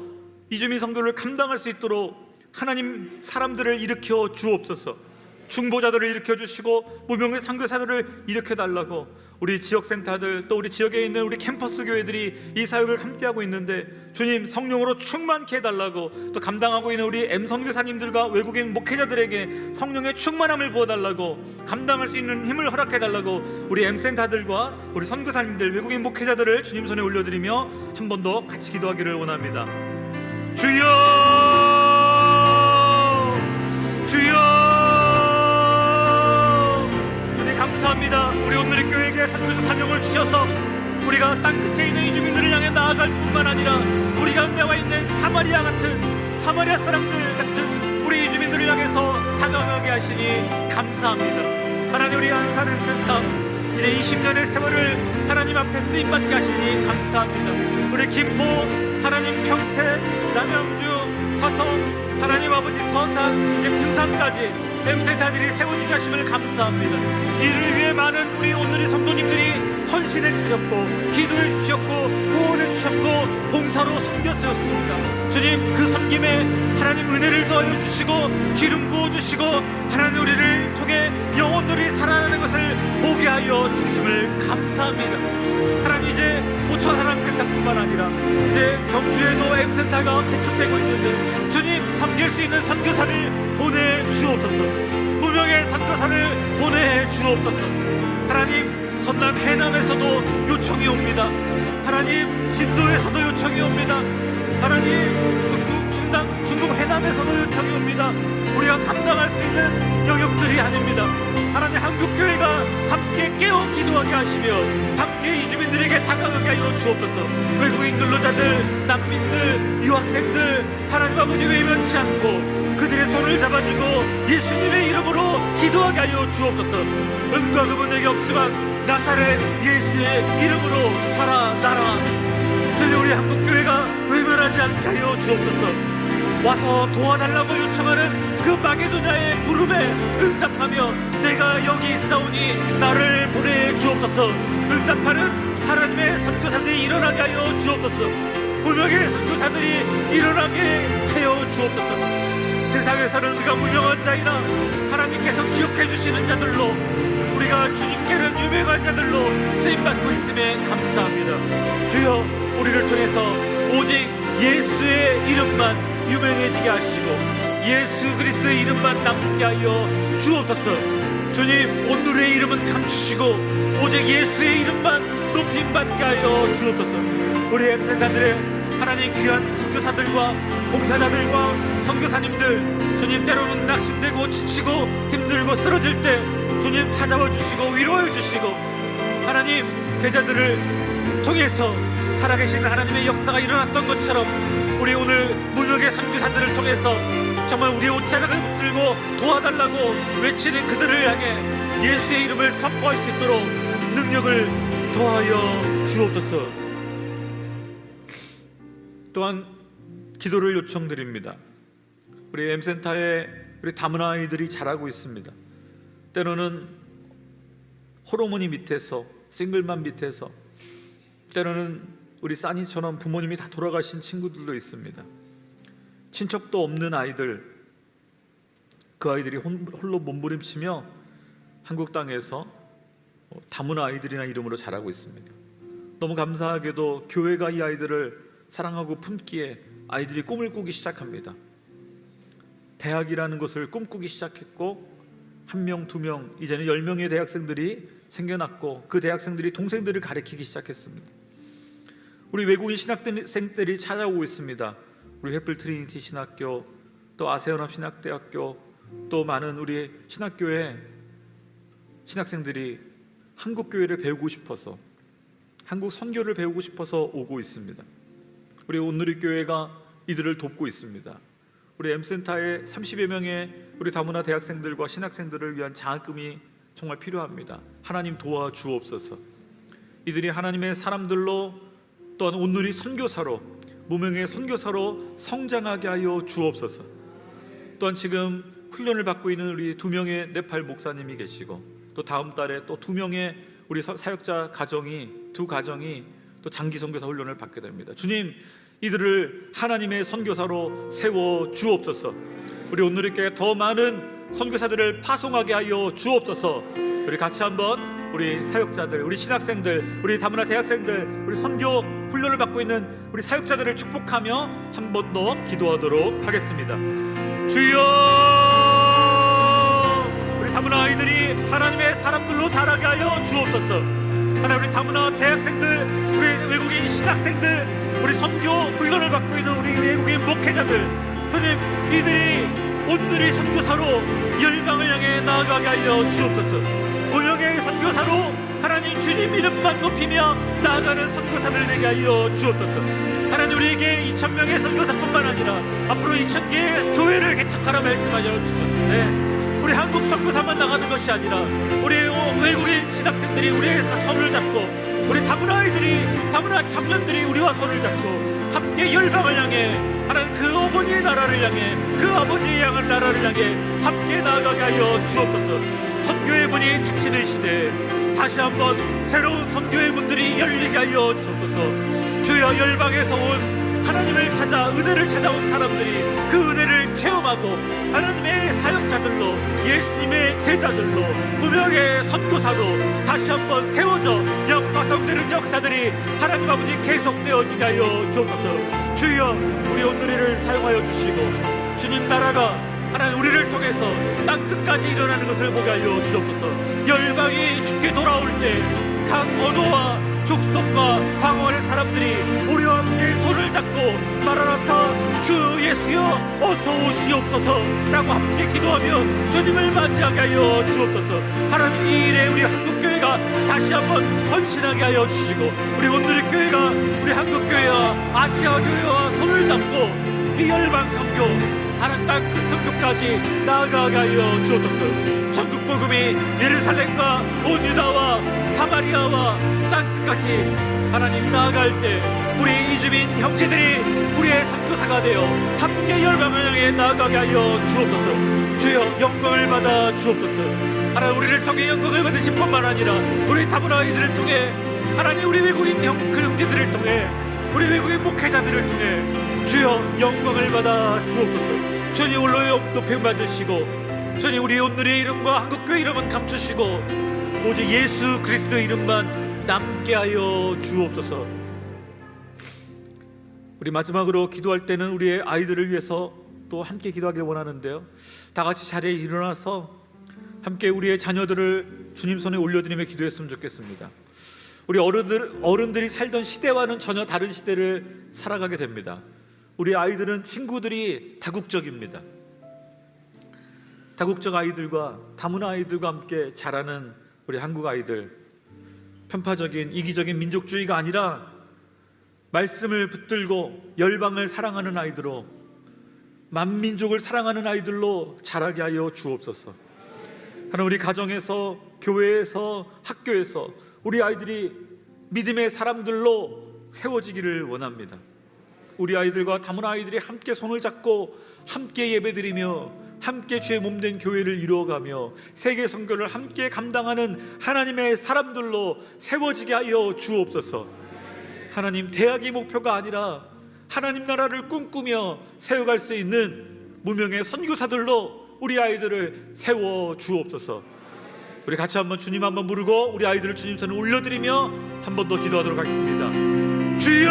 이주민 선교를 감당할 수 있도록 하나님 사람들을 일으켜 주옵소서. 중보자들을 일으켜 주시고 무명의 선교사들을 일으켜 달라고, 우리 지역센터들, 또 우리 지역에 있는 우리 캠퍼스 교회들이 이 사역을 함께하고 있는데 주님 성령으로 충만케 해달라고, 또 감당하고 있는 우리 M선교사님들과 외국인 목회자들에게 성령의 충만함을 부어달라고, 감당할 수 있는 힘을 허락해달라고, 우리 M센터들과 우리 선교사님들, 외국인 목회자들을 주님 손에 올려드리며 한 번 더 같이 기도하기를 원합니다. 주여, 주여, 주님 감사합니다. 우리 오늘의 교회에게 선교적 사명을 주셔서 우리가 땅 끝에 있는 이주민들을 향해 나아갈 뿐만 아니라 우리 가운데 와 있는 사마리아 사람들 같은 우리 이주민들을 향해서 다가가게 하시니 감사합니다. 하나님, 우리 안산센터 이제 20년의 세월을 하나님 앞에 쓰임받게 하시니 감사합니다. 우리 김포, 하나님 평택, 남양주, 화성, 하나님 아버지 서산, 이제 군산까지 M센터들이 세워지게 하심을 감사합니다. 이를 위해 많은 우리 오늘의 성도님들이 헌신해 주셨고, 기도해 주셨고, 후원해 주셨고, 봉사로 섬겼었습니다. 주님, 그 섬김에 하나님 은혜를 더하여 주시고 기름 부어 주시고 하나님 우리를 통해 영혼들이 살아나는 것을 보게 하여 주심을 감사합니다. 하나님, 이제 포천 하랑센터뿐만 아니라 이제 경주에도 M센터가 개척되고 있는데 주님, 섬길 수 있는 선교사를 보내 주옵소서. 무명의 선교사를 보내 주옵소서. 하나님, 전남 해남에서도 요청이 옵니다. 하나님, 진도에서도 요청이 옵니다. 하나님, 중국 해남에서도 요청이 옵니다. 우리가 감당할 수 있는 영역들이 아닙니다. 하나님, 한국교회가 함께 깨어 기도하게 하시며 함께 이주민들에게 다가가게 하여 주옵소서. 외국인 근로자들, 난민들, 유학생들, 하나님 아버지 외면치 않고 그들의 손을 잡아주고 예수님의 이름으로 기도하게 하여 주옵소서. 은과 금은 내게 없지만 나사렛 예수의 이름으로 살아나라. 주님, 우리 한국교회가 외면하지 않게 하여 주옵소서. 와서 도와달라고 요청하는 그 마게도냐의 부름에 응답하며 내가 여기 있사오니 나를 보내 주옵소서. 응답하는 하나님의 선교사들이 일어나게 하여 주옵소서. 무명의 선교사들이 일어나게 하여 주옵소서. 세상에서는 우리가 무명한 자이나 하나님께서 기억해 주시는 자들로, 우리가 주님께는 유명한 자들로 쓰임받고 있음에 감사합니다. 주여, 우리를 통해서 오직 예수의 이름만 유명해지게 하시고 예수 그리스도의 이름만 남게 하여 주옵소서. 주님, 온누리의 이름은 감추시고 오직 예수의 이름만 높임받게 하여 주옵소서. 우리 M센터들의 하나님 귀한 선교사들과 봉사자들과 선교사님들, 주님 때로는 낙심되고 지치고 힘들고 쓰러질 때 주님 찾아와 주시고 위로해 주시고, 하나님 제자들을 통해서 살아계신 하나님의 역사가 일어났던 것처럼 우리 오늘 무명의 선교사들을 통해서 정말 우리의 옷자락을 붙들고 도와달라고 외치는 그들을 향해 예수의 이름을 선포할 수 있도록 능력을 더하여 주옵소서. 또한 기도를 요청드립니다. 우리 M센터에 우리 다문화 아이들이 자라고 있습니다. 때로는 호르몬이 밑에서, 싱글맘 밑에서, 때로는 우리 싸니처럼 부모님이 다 돌아가신 친구들도 있습니다. 친척도 없는 아이들, 그 아이들이 홀로 몸부림치며 한국 땅에서 다문화 아이들이나 이름으로 자라고 있습니다. 너무 감사하게도 교회가 이 아이들을 사랑하고 품기에 아이들이 꿈을 꾸기 시작합니다. 대학이라는 것을 꿈꾸기 시작했고, 1명, 2명, 이제는 10명의 대학생들이 생겨났고, 그 대학생들이 동생들을 가르치기 시작했습니다. 우리 외국인 신학생들이 찾아오고 있습니다. 우리 횃불 트리니티 신학교, 또 아세연합 신학대학교, 또 많은 우리 신학교의 신학생들이 한국 교회를 배우고 싶어서, 한국 선교를 배우고 싶어서 오고 있습니다. 우리 온누리 교회가 이들을 돕고 있습니다. 우리 M센터에 30여 명의 우리 다문화 대학생들과 신학생들을 위한 장학금이 정말 필요합니다. 하나님 도와주옵소서. 이들이 하나님의 사람들로, 또한 온누리 선교사로, 무명의 선교사로 성장하게 하여 주옵소서. 또한 지금 훈련을 받고 있는 우리 2명의 네팔 목사님이 계시고, 또 다음 달에 또 2명의 우리 사역자 가정이, 2가정이 또 장기 선교사 훈련을 받게 됩니다. 주님, 이들을 하나님의 선교사로 세워 주옵소서. 우리 온누리 교회 더 많은 선교사들을 파송하게 하여 주옵소서. 우리 같이 한번 우리 사역자들, 우리 신학생들, 우리 다문화 대학생들, 우리 선교 훈련을 받고 있는 우리 사역자들을 축복하며 한 번 더 기도하도록 하겠습니다. 주여, 우리 다문화 아이들이 하나님의 사람들로 자라게 하여 주옵소서. 하나님, 우리 다문화 대학생들, 우리 외국인 신학생들, 우리 선교 훈련을 받고 있는 우리 외국인 목회자들, 주님, 이들이 온누리 선교사로 열방을 향해 나아가게 하여 주옵소서. 무명의 선교사로 하나님 주님 이름만 높이며 나아가는 선교사들 되게 하여 주옵소서. 하나님, 우리에게 2,000명의 선교사뿐만 아니라 앞으로 2,000개의 교회를 개척하라 말씀하여 주셨는데, 우리 한국 선교사만 나가는 것이 아니라 우리 외국인 신학생들이 우리의 손을 잡고, 우리 다문화 아이들이, 다문화 청년들이 우리와 손을 잡고 함께 열방을 향해, 하나님 그 어머니의 나라를 향해, 그 아버지의 향한 나라를 향해 함께 나아가게 하여 주옵소서. 선교의 문이 닫히는 시대에 다시 한번 새로운 선교의 문들이 열리게 하여 주옵소서. 주여, 열방에서 온 하나님을 찾아 은혜를 찾아온 사람들이 그 은혜를 체험하고 하나님의 사역자들로, 예수님의 제자들로, 무명의 선교사로 다시 한번 세워져 역파성되는 역사들이 하나님 아버지 계속되어지게 하여 주옵소서. 주여, 우리 온누리를 사용하여 주시고, 주님 나라가 하나님 우리를 통해서 땅 끝까지 일어나는 것을 보게 하여 주옵소서. 열방이 주께 돌아올 때 각 언어와 족속과 방언의 사람들이 우리와 함께 손을 잡고 마라나타 주 예수여 어서 오시옵소서 라고 함께 기도하며 주님을 맞이하게 하여 주옵소서. 하나님, 이 일에 우리 한국교회가 다시 한번 헌신하게 하여 주시고, 우리 온누리 교회가, 우리 한국교회와 아시아 교회와 손을 잡고 이 열방 선교, 하나님 땅 끝 선교까지 나아가게 하여 주옵소서. 천국 복음이 예루살렘과 온 유다와 사마리아와 땅 끝까지 하나님 나아갈 때 우리 이주민 형제들이 우리의 선교사가 되어 함께 열방을 향해 나아가게 하여 주옵소서. 주여, 영광을 받아 주옵소서. 하나님, 우리를 통해 영광을 받으실 뿐만 아니라 우리 다문화 아이들을 통해, 하나님 우리 외국인 형제들을 통해, 우리 외국인 목회자들을 통해 주여 영광을 받아 주옵소서. 주님 홀로 높임 받으시고, 주님 우리 온누리의 이름과 한국교회 이름은 감추시고 오직 예수 그리스도의 이름만 남게 하여 주옵소서. 우리 마지막으로 기도할 때는 우리의 아이들을 위해서 또 함께 기도하길 원하는데요, 다 같이 자리에 일어나서 함께 우리의 자녀들을 주님 손에 올려드리며 기도했으면 좋겠습니다. 우리 어른들이 살던 시대와는 전혀 다른 시대를 살아가게 됩니다. 우리 아이들은 친구들이 다국적입니다. 다국적 아이들과 다문화 아이들과 함께 자라는 우리 한국 아이들, 편파적인 이기적인 민족주의가 아니라 말씀을 붙들고 열방을 사랑하는 아이들로, 만민족을 사랑하는 아이들로 자라게 하여 주옵소서. 하나님, 우리 가정에서, 교회에서, 학교에서 우리 아이들이 믿음의 사람들로 세워지기를 원합니다. 우리 아이들과 다문화 아이들이 함께 손을 잡고 함께 예배드리며 함께 주의 몸된 교회를 이루어가며 세계 선교를 함께 감당하는 하나님의 사람들로 세워지게 하여 주옵소서. 하나님, 대학이 목표가 아니라 하나님 나라를 꿈꾸며 세워갈 수 있는 무명의 선교사들로 우리 아이들을 세워 주옵소서. 우리 같이 한번 주님 한번 부르고 우리 아이들을 주님 손에 올려드리며 한 번 더 기도하도록 하겠습니다. 주여!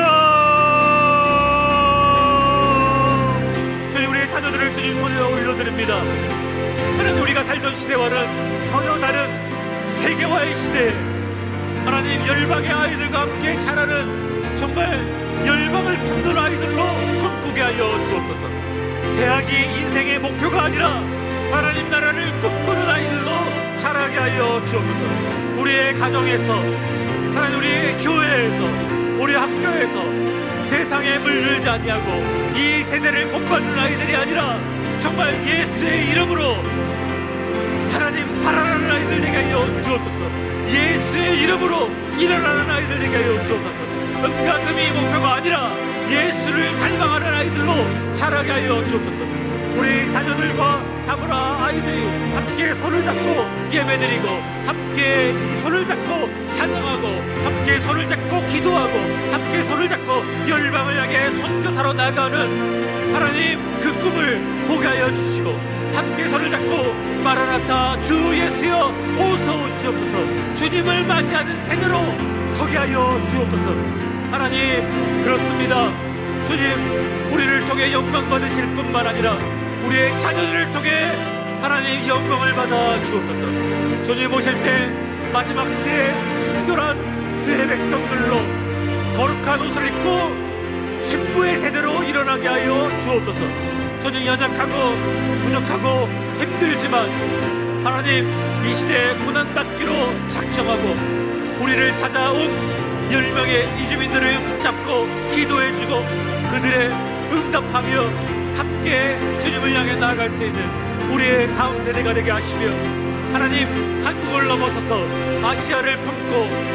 저희 우리의 자녀들을 주님 손에 올려드립니다. 하나님, 우리가 살던 시대와는 전혀 다른 세계화의 시대, 하나님, 열방의 아이들과 함께 자라는 정말 열방을 품는 아이들로 꿈꾸게 하여 주옵소서. 대학이 인생의 목표가 아니라 하나님 나라를 꿈꾸는 아이들로 자라게 하여 주옵소서. 우리의 가정에서, 하나님, 우리의 교회에서, 우리 학교에서 세상에 물들지 아니하고 이 세대를 본받는 아이들이 아니라 정말 예수의 이름으로 하나님 살아나는 아이들 되게 하여 주옵소서. 예수의 이름으로 일어나는 아이들 되게 하여 주옵소서. 은과 금이 목표가 아니라 예수를 닮아가는 아이들로 자라게 하여 주옵소서. 우리 자녀들과 다문화 아이들이 함께 손을 잡고 예배드리고 함께 손을 잡고 찬양하고 함께 손을 잡고 기도하고 함께 손을 잡고 열방을 향해 선교사로 나가는 하나님, 그 꿈을 보게 하여 주시고 함께 손을 잡고 마라나타 주 예수여 오서 오시옵소서. 주님을 맞이하는 세대로 서게 하여 주옵소서. 하나님, 그렇습니다. 주님, 우리를 통해 영광 받으실 뿐만 아니라 우리의 자녀들을 통해 하나님 영광을 받아 주옵소서. 주님 오실 때 마지막 시대에 순결한 주의 백성들로 거룩한 옷을 입고 신부의 세대로 일어나게 하여 주옵소서. 주님, 연약하고 부족하고 힘들지만 하나님, 이 시대에 고난받기로 작정하고 우리를 찾아온 10명의 이주민들을 붙잡고 기도해주고 그들의 응답하며 함께 주님을 향해 나아갈 수 있는 우리의 다음 세대가 되게 하시며 하나님, 한국을 넘어서서 아시아를 품고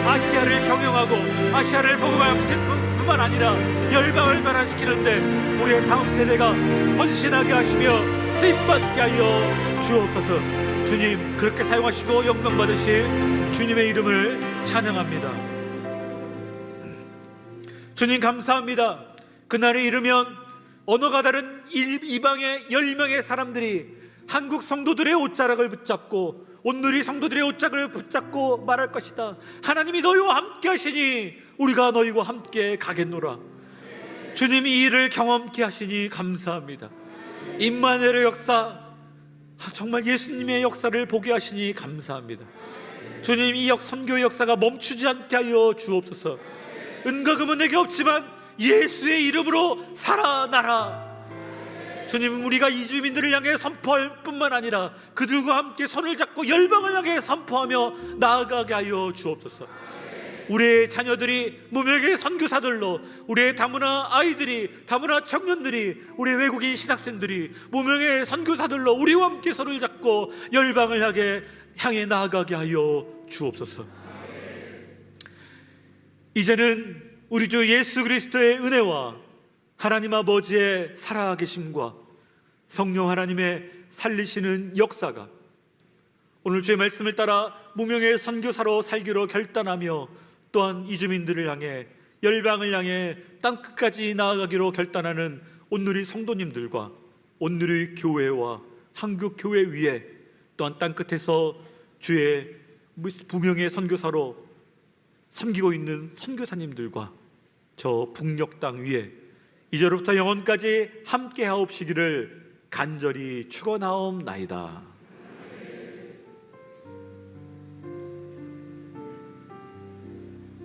아시아를 경영하고 아시아를 복음하실 뿐만 아니라 열방을 변화시키는데 우리의 다음 세대가 헌신하게 하시며 쓰임받게 하여 주옵소서. 주님, 그렇게 사용하시고 영광 받으신 주님의 이름을 찬양합니다. 주님, 감사합니다. 그날이 이르면 언어가 다른 이방의 10명의 사람들이 한국 성도들의 옷자락을 붙잡고 온누리 성도들의 옷자락을 붙잡고 말할 것이다. 하나님이 너희와 함께 하시니 우리가 너희와 함께 가겠노라. 주님이 이 일을 경험케 하시니 감사합니다. 임마누엘의 역사, 정말 예수님의 역사를 보게 하시니 감사합니다. 주님, 이 선교의 역사가 멈추지 않게 하여 주옵소서. 은과 금은 내게 없지만 예수의 이름으로 살아나라. 주님, 우리가 이주민들을 향해 선포할 뿐만 아니라 그들과 함께 손을 잡고 열방을 향해 선포하며 나아가게 하여 주옵소서. 우리의 자녀들이 무명의 선교사들로, 우리의 다문화 아이들이, 다문화 청년들이, 우리 외국인 신학생들이 무명의 선교사들로 우리와 함께 손을 잡고 열방을 향해 나아가게 하여 주옵소서. 이제는 우리 주 예수 그리스도의 은혜와 하나님 아버지의 살아계심과 성령 하나님의 살리시는 역사가 오늘 주의 말씀을 따라 무명의 선교사로 살기로 결단하며 또한 이주민들을 향해 열방을 향해 땅끝까지 나아가기로 결단하는 온누리 성도님들과 온누리 교회와 한국 교회 위에 또한 땅끝에서 주의 무명의 선교사로 섬기고 있는 선교사님들과 저 북녘 땅 위에 이제로부터 영원까지 함께 하옵시기를 간절히 축원하옵나이다.